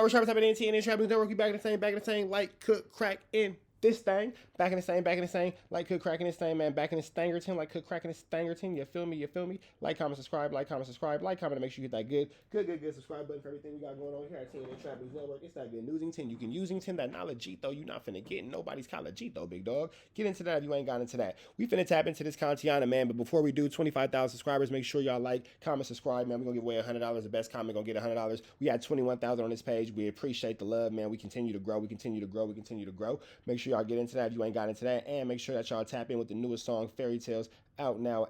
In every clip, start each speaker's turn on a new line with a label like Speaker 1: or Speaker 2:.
Speaker 1: we're trying to type it in TNN Trap News Network. We back in the same, like, cook, crack in this thing. Back in the same, like, cook, crack in this thing, man. Back in the stangerton, like, cook, crack in this stangerton. You feel me? Like, comment, subscribe, like, comment, and make sure you hit that good subscribe button for everything we got going on here at TNN Trap News Network. It's that good newsington. You can usington that knowledge, though. You not finna get nobody's college, though, big dog. Get into that if you ain't got into that. We finna tap into this Contiana, man. But before we do, 25,000 subscribers. Make sure y'all like, comment, subscribe, man. We're gonna give away $100. The best comment gonna get $100. We had 21,000 on this page. We appreciate the love, man. We continue to grow. Make sure y'all get into that if you ain't got into that, and make sure that y'all tap in with the newest song, Fairy Tales, out now.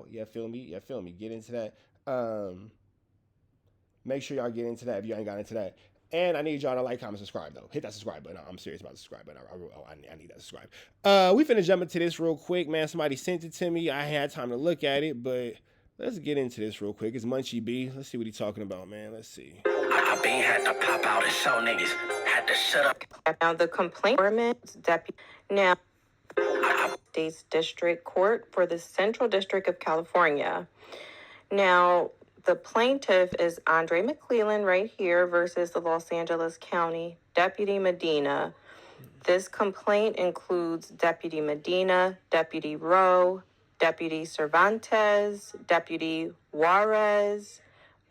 Speaker 1: You feel me? Get into that. Make sure y'all get into that if you ain't got into that. And I need y'all to like, comment, subscribe, though. Hit that subscribe button. I'm serious about the subscribe button. I need that subscribe. We finna jump into this real quick, man. Somebody sent it to me. I had time to look at it, but let's get into this real quick. It's Munchie B. Let's see what he's talking about, man. Let's see.
Speaker 2: I been had to pop out and show niggas. Had to shut up.
Speaker 3: Now the complaint deputy now State's District Court for the Central District of California. Now the plaintiff is Andre McClellan right here versus the Los Angeles County Deputy Medina. This complaint includes Deputy Medina, Deputy Rowe, Deputy Cervantes, Deputy Juarez,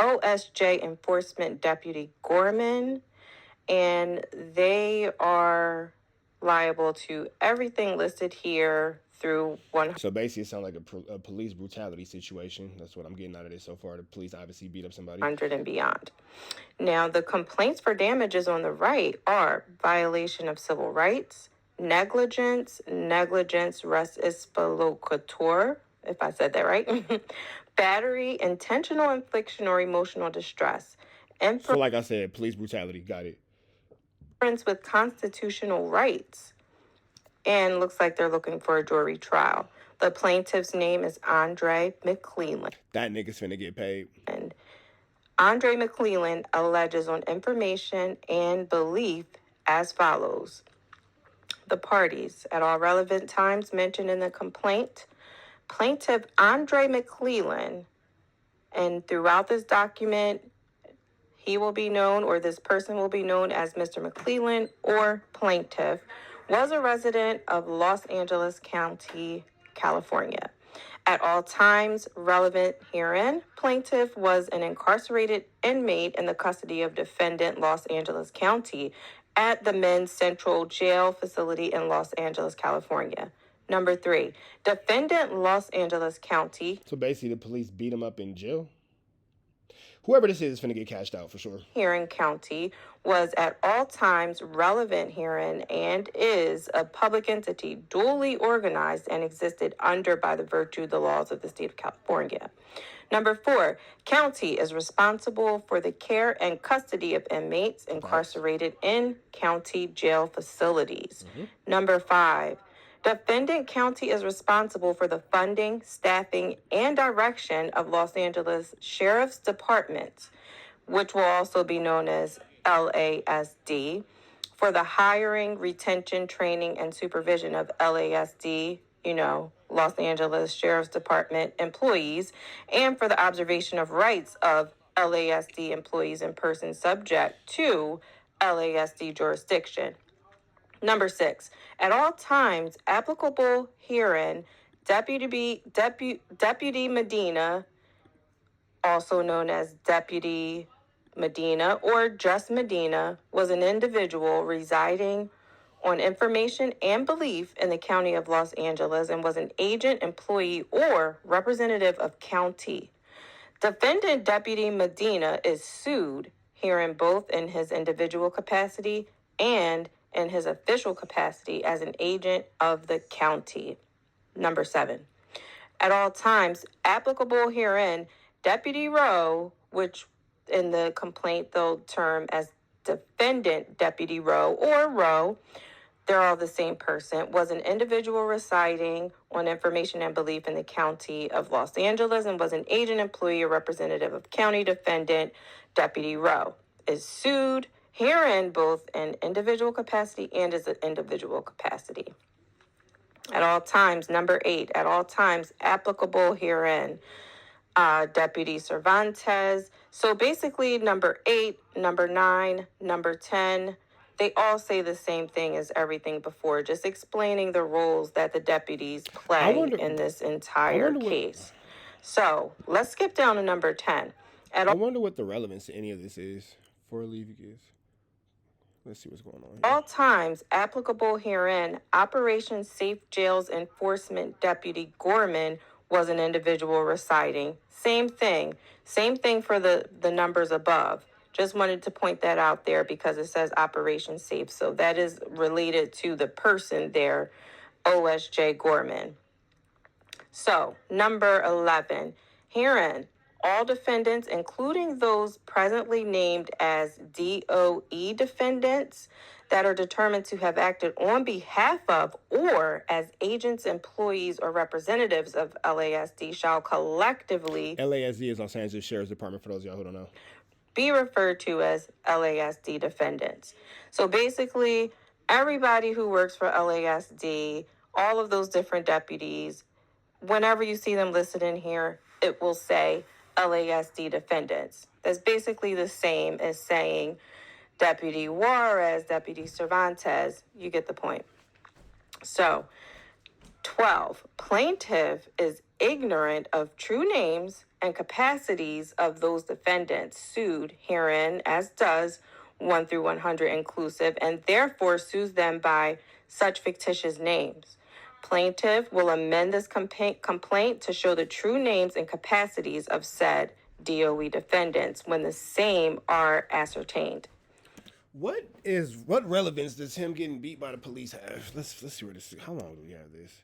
Speaker 3: OSJ Enforcement Deputy Gorman, and they are liable to everything listed here through one.
Speaker 1: So basically, it sounds like a police brutality situation. That's what I'm getting out of this so far. The police obviously beat up somebody.
Speaker 3: 100 and beyond. Now, the complaints for damages on the right are violation of civil rights, negligence res loquitur, if I said that right, battery, intentional infliction or emotional distress.
Speaker 1: So like I said, police brutality, got it.
Speaker 3: With constitutional rights, and looks like they're looking for a jury trial. The plaintiff's name is Andre McClellan.
Speaker 1: That nigga's finna get paid.
Speaker 3: And Andre McClellan alleges on information and belief as follows. The parties at all relevant times mentioned in the complaint, plaintiff Andre McClellan, and throughout this document, he will be known, or this person will be known as Mr. McClellan or plaintiff, was a resident of Los Angeles County, California. At all times relevant herein, plaintiff was an incarcerated inmate in the custody of defendant Los Angeles County at the Men's Central Jail facility in Los Angeles, California. Number 3, defendant Los Angeles County.
Speaker 1: So basically the police beat him up in jail? Whoever this is finna get cashed out for sure.
Speaker 3: Herein County was at all times relevant herein and is a public entity duly organized and existed under by the virtue of the laws of the state of California. Number 4, county is responsible for the care and custody of inmates incarcerated in county jail facilities. Number 5, defendant county is responsible for the funding, staffing, and direction of Los Angeles Sheriff's Department, which will also be known as LASD, for the hiring, retention, training, and supervision of LASD, Los Angeles Sheriff's Department employees, and for the observation of rights of LASD employees and persons subject to LASD jurisdiction. Number 6, at all times applicable herein, Deputy Medina, also known as Deputy Medina or just Medina, was an individual residing on information and belief in the county of Los Angeles and was an agent, employee, or representative of county. Defendant Deputy Medina is sued herein both in his individual capacity and in his official capacity as an agent of the county. Number 7, at all times applicable herein, Deputy Rowe, which in the complaint they'll term as defendant Deputy Rowe or Rowe, they're all the same person, was an individual residing on information and belief in the county of Los Angeles and was an agent, employee, or representative of county. Defendant Deputy Rowe is sued herein both in individual capacity and as an individual capacity. At all times, number 8, at all times applicable herein, Deputy Cervantes, So basically, number 8, number 9, number 10, they all say the same thing as everything before, just explaining the roles that the deputies play in this entire case. So let's skip down to number 10.
Speaker 1: I wonder what the relevance to any of this is for a leave is. Let's see what's going on here.
Speaker 3: All times applicable herein, Operation Safe Jails Enforcement Deputy Gorman was an individual residing. Same thing for the numbers above. Just wanted to point that out there because it says Operation Safe. So that is related to the person there, OSJ Gorman. So, number 11, herein, all defendants, including those presently named as DOE defendants that are determined to have acted on behalf of or as agents, employees, or representatives of LASD shall collectively...
Speaker 1: LASD is Los Angeles Sheriff's Department, for those of y'all who don't know.
Speaker 3: ...be referred to as LASD defendants. So basically, everybody who works for LASD, all of those different deputies, whenever you see them listed in here, it will say LASD defendants. That's basically the same as saying Deputy Juarez, Deputy Cervantes. You get the point. So, 12, plaintiff is ignorant of true names and capacities of those defendants sued herein, as does 1 through 100 inclusive, and therefore sues them by such fictitious names. Plaintiff will amend this complaint to show the true names and capacities of said DOE defendants when the same are ascertained.
Speaker 1: What relevance does him getting beat by the police have? Let's see where this is. How long do we have this?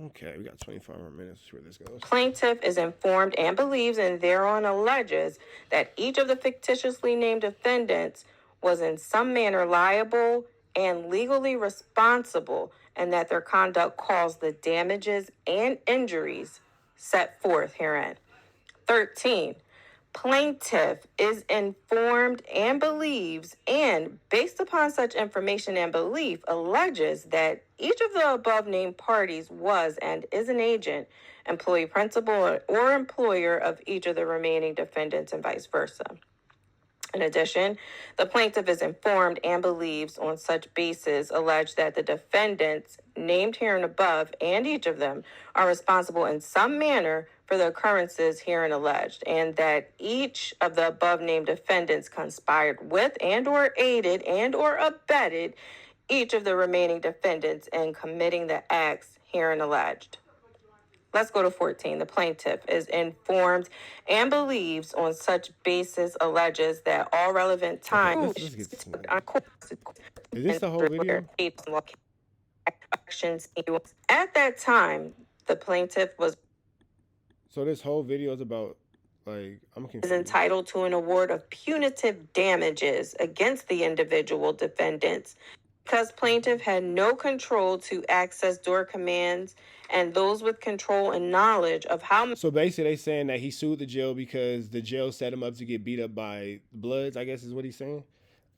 Speaker 1: Okay, we got 25 more minutes. Let's see where this goes.
Speaker 3: Plaintiff is informed and believes and thereon alleges that each of the fictitiously named defendants was in some manner liable and legally responsible, and that their conduct caused the damages and injuries set forth herein. 13, plaintiff is informed and believes, and based upon such information and belief, alleges that each of the above named parties was and is an agent, employee, principal, or employer of each of the remaining defendants and vice versa. In addition, the plaintiff is informed and believes on such basis allege that the defendants named herein above and each of them are responsible in some manner for the occurrences herein alleged, and that each of the above named defendants conspired with and or aided and or abetted each of the remaining defendants in committing the acts herein alleged. Let's go to 14. The plaintiff is informed and believes on such basis alleges that all relevant times...
Speaker 1: Let's get this Is this the whole video?
Speaker 3: At that time, the plaintiff was...
Speaker 1: So this whole video is about, like, I'm confused.
Speaker 3: ...is entitled to an award of punitive damages against the individual defendants because plaintiff had no control to access door commands and those with control and knowledge of how...
Speaker 1: So basically they saying that he sued the jail because the jail set him up to get beat up by Bloods, I guess is what he's saying.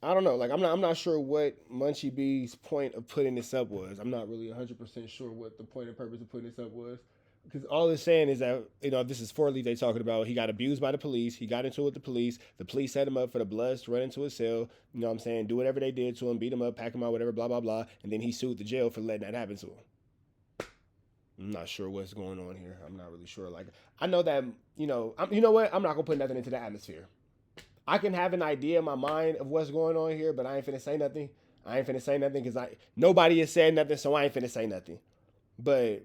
Speaker 1: I don't know. Like, I'm not sure what Munchie B's point of putting this up was. I'm not really 100% sure what the point and purpose of putting this up was. Because all it's saying is that, you know, this is 4 Leaf they talking about. He got abused by the police. He got into it with the police. The police set him up for the Bloods to run into his cell. You know what I'm saying? Do whatever they did to him, beat him up, pack him out, whatever, blah, blah, blah. And then he sued the jail for letting that happen to him. I'm not sure what's going on here. I'm not really sure. Like, I know that, you know what? I'm not going to put nothing into the atmosphere. I can have an idea in my mind of what's going on here, but I ain't finna say nothing. I ain't finna say nothing because nobody has said nothing, so I ain't finna say nothing. But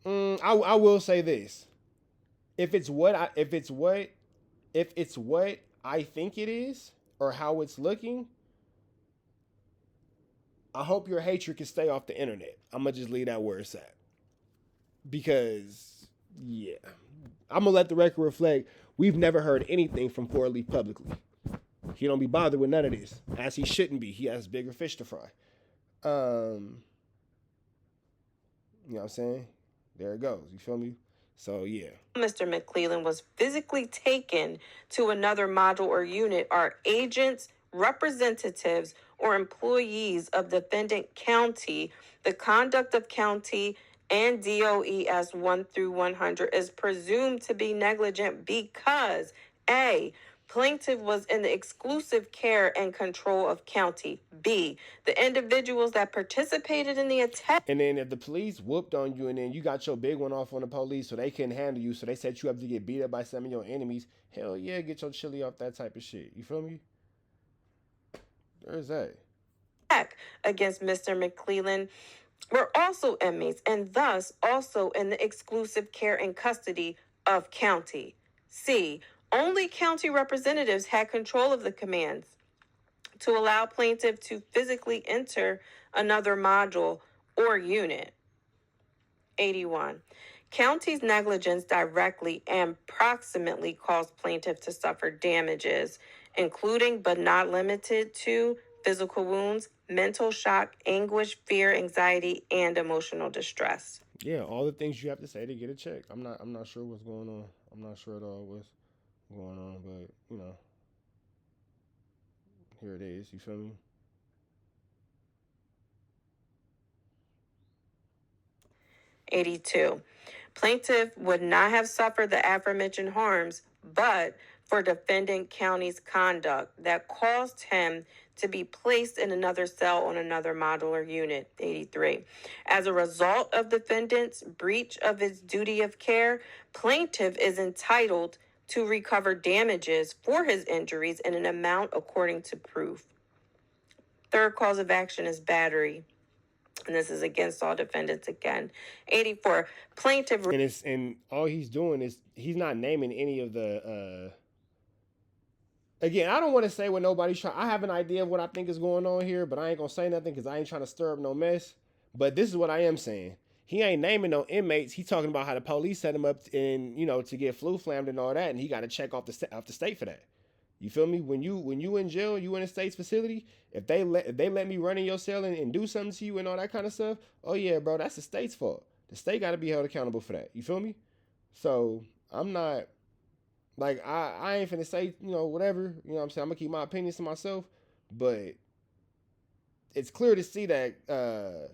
Speaker 1: I will say this: if it's what I think it is, or how it's looking, I hope your hatred can stay off the internet. I'm gonna just leave that where it's at, because yeah, I'm gonna let the record reflect. We've never heard anything from 4 Leaf publicly. He don't be bothered with none of this, as he shouldn't be. He has bigger fish to fry. You know what I'm saying? There it goes. You feel me? So, yeah.
Speaker 3: Mr. McClellan was physically taken to another module or unit are agents, representatives, or employees of defendant county, the conduct of county, and DOES 1 through 100 is presumed to be negligent because A, plaintiff was in the exclusive care and control of county. B, the individuals that participated in the attack.
Speaker 1: And then if the police whooped on you and then you got your big one off on the police so they couldn't handle you, so they set you up to get beat up by some of your enemies, hell yeah, get your chili off that type of shit. You feel me? There's that.
Speaker 3: Against Mr. McClellan were also inmates and thus also in the exclusive care and custody of county. C, only county representatives had control of the commands to allow plaintiff to physically enter another module or unit. 81. County's negligence directly and proximately caused plaintiff to suffer damages, including but not limited to physical wounds, mental shock, anguish, fear, anxiety, and emotional distress.
Speaker 1: Yeah, all the things you have to say to get a check. I'm not sure what's going on. I'm not sure at all what's going on, but you know, here it is. You feel me?
Speaker 3: '82. Plaintiff would not have suffered the aforementioned harms, but for defendant county's conduct that caused him to be placed in another cell on another modular unit. 83. As a result of defendant's breach of his duty of care, plaintiff is entitled to recover damages for his injuries in an amount according to proof. Third cause of action is battery. And this is against all defendants again. 84. Plaintiff.
Speaker 1: And all he's doing is he's not naming any of the again, I don't want to say what nobody's trying. I have an idea of what I think is going on here, but I ain't gonna say nothing because I ain't trying to stir up no mess. But this is what I am saying. He ain't naming no inmates. He's talking about how the police set him up in, you know, to get flu flammed and all that, and he got to check off the state for that. You feel me? When you in jail, you in a state's facility. If they let me run in your cell and do something to you and all that kind of stuff, oh yeah, bro, that's the state's fault. The state got to be held accountable for that. You feel me? So I'm not. Like, I ain't finna say, you know, whatever. You know what I'm saying? I'm going to keep my opinions to myself. But it's clear to see that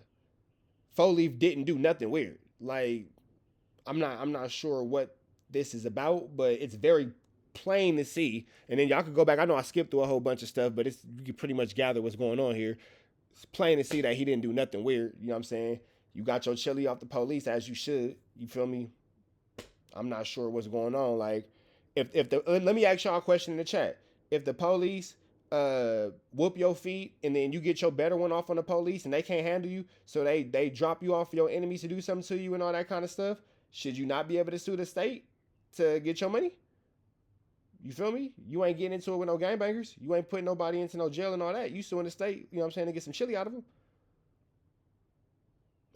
Speaker 1: Foley didn't do nothing weird. Like, I'm not sure what this is about, but it's very plain to see. And then y'all could go back. I know I skipped through a whole bunch of stuff, but you can pretty much gather what's going on here. It's plain to see that he didn't do nothing weird. You know what I'm saying? You got your chili off the police as you should. You feel me? I'm not sure what's going on. Like, let me ask y'all a question in the chat. If the police whoop your feet and then you get your better one off on the police and they can't handle you, so they drop you off your enemies to do something to you and all that kind of stuff, should you not be able to sue the state to get your money? You feel me? You ain't getting into it with no gangbangers. You ain't putting nobody into no jail and all that. You suing the state, you know what I'm saying, to get some chili out of them.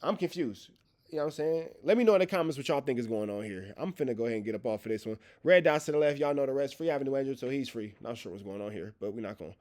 Speaker 1: I'm confused. You know what I'm saying? Let me know in the comments what y'all think is going on here. I'm finna go ahead and get up off of this one. Red dots to the left. Y'all know the rest. Free Avenue Angel, so he's free. Not sure what's going on here, but we gone.